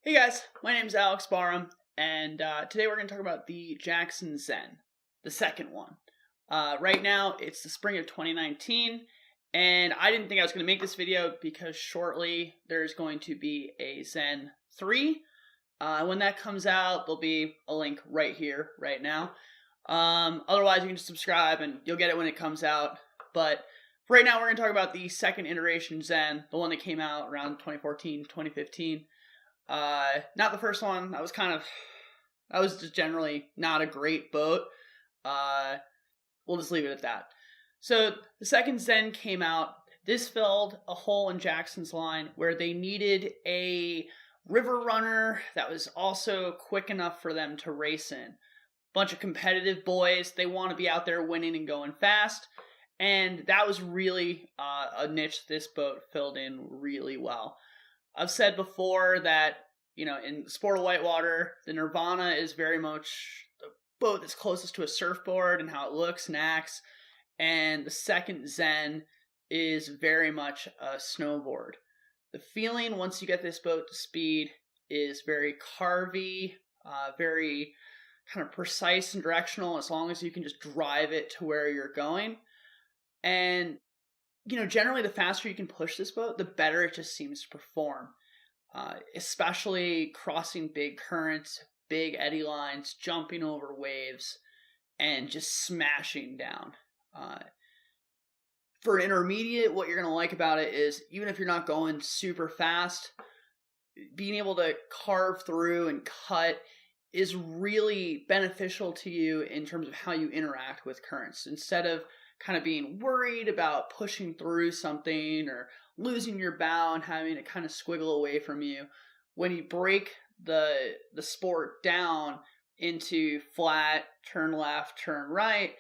Hey guys, my name is Alex Barham, and today we're going to talk about the Jackson Zen, the second one. Right now, it's the spring of 2019, and I didn't think I was going to make this video because shortly there's going to be a Zen 3. When that comes out, there'll be a link right here, right now. Otherwise, you can just subscribe and you'll get it when it comes out. But right now, we're going to talk about the second iteration Zen, the one that came out around 2014, 2015. Not the first one. That was just generally not a great boat. We'll just leave it at that. So the second Zen came out. This filled a hole in Jackson's line where they needed a river runner that was also quick enough for them to race in. Bunch of competitive boys. They want to be out there winning and going fast. And that was really a niche this boat filled in really well. I've said before that, in the sport of whitewater, the Nirvana is very much the boat that's closest to a surfboard and how it looks and acts. And the second Zen is very much a snowboard. The feeling once you get this boat to speed is very Carvey, very kind of precise and directional as long as you can just drive it to where you're going. And generally the faster you can push this boat, the better it just seems to perform. Especially crossing big currents, big eddy lines, jumping over waves, and just smashing down. For an intermediate, what you're going to like about it is, even if you're not going super fast, being able to carve through and cut is really beneficial to you in terms of how you interact with currents. Instead of kind of being worried about pushing through something or losing your bow and having it kind of squiggle away from you, when you break the sport down into flat, turn left, turn right,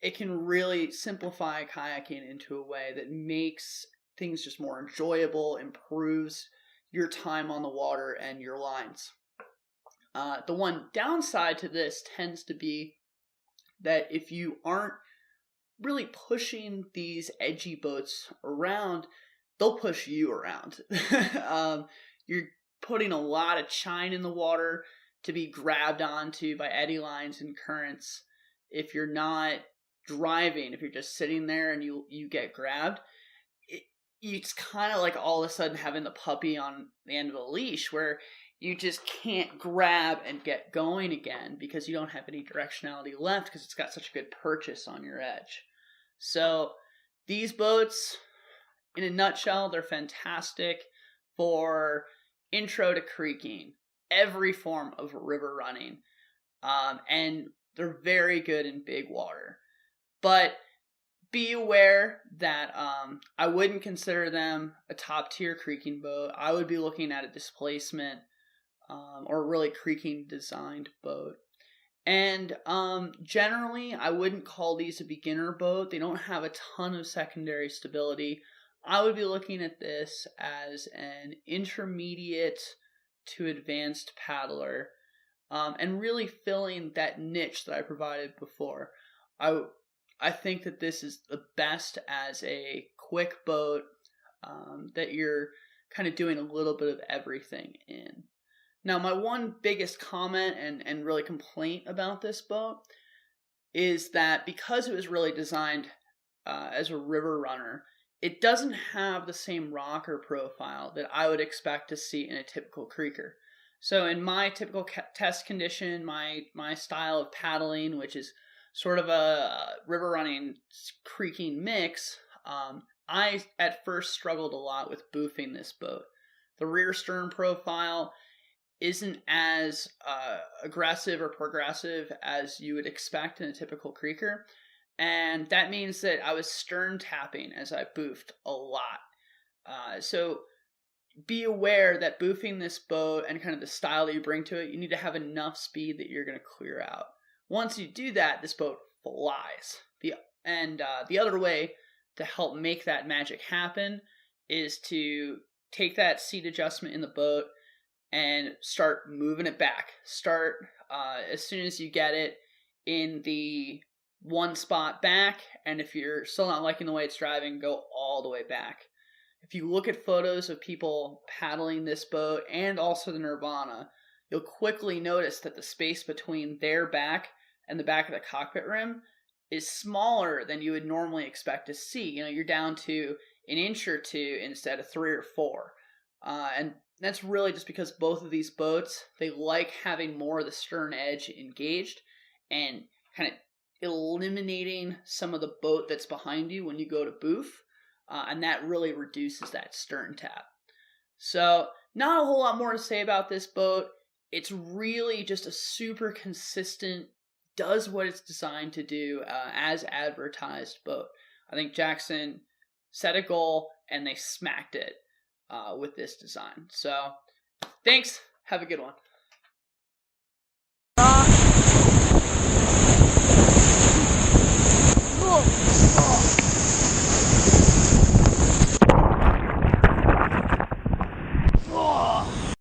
it can really simplify kayaking into a way that makes things just more enjoyable, improves your time on the water and your lines. The one downside to this tends to be that if you aren't really pushing these edgy boats around, they'll push you around. You're putting a lot of chine in the water to be grabbed onto by eddy lines and currents. If you're not driving, if you're just sitting there and you get grabbed, it's kind of like all of a sudden having the puppy on the end of a leash where you just can't grab and get going again because you don't have any directionality left because it's got such a good purchase on your edge. So these boats, in a nutshell, they're fantastic for intro to creeking, every form of river running, and they're very good in big water. But be aware that I wouldn't consider them a top-tier creeking boat. I would be looking at a displacement or a really creeking designed boat. And generally, I wouldn't call these a beginner boat. They don't have a ton of secondary stability. I would be looking at this as an intermediate to advanced paddler, and really filling that niche that I provided before. I think that this is the best as a quick boat that you're kind of doing a little bit of everything in. Now, my one biggest comment and really complaint about this boat is that because it was really designed as a river runner, it doesn't have the same rocker profile that I would expect to see in a typical creeker. So in my typical test condition, my style of paddling, which is sort of a river running creeking mix, I at first struggled a lot with boofing this boat. The rear stern profile isn't as aggressive or progressive as you would expect in a typical creeker. And that means that I was stern tapping as I boofed a lot. So be aware that boofing this boat and kind of the style that you bring to it, you need to have enough speed that you're going to clear out. Once you do that, this boat flies. The other way to help make that magic happen is to take that seat adjustment in the boat and start moving it back. Start as soon as you get it in the one spot back, and if you're still not liking the way it's driving, go all the way back. if you look at photos of people paddling this boat and also the Nirvana, you'll quickly notice that the space between their back and the back of the cockpit rim is smaller than you would normally expect to see. You're down to an inch or two instead of 3 or 4. And that's really just because both of these boats, they like having more of the stern edge engaged and kind of eliminating some of the boat that's behind you when you go to boof. And that really reduces that stern tap. So not a whole lot more to say about this boat. It's really just a super consistent, does what it's designed to do as advertised boat. I think Jackson set a goal and they smacked it with this design. So thanks. Have a good one.